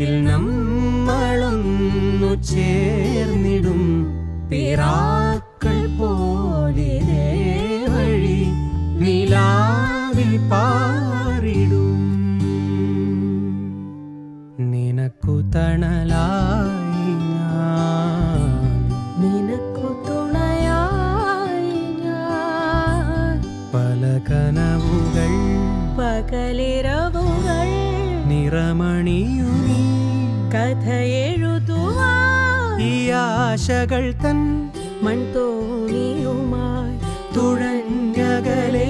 അതിൽ നമ്മളൊന്നു ചേർന്നിടും പിറാക്കൾ പോലെ വഴി നിലാവിൽ പാറിടും. നിനക്കു തണലായി ഞാൻ, നിനക്കു തുണയായി ഞാൻ. പല കനവുകൾ പകലിരവുകൾ നിറമണിയുമീ കഥ എഴുതുവാൻ ഈ ആശകൾ തൻ മൺതോണിയുമായി തുഴഞ്ഞകലെ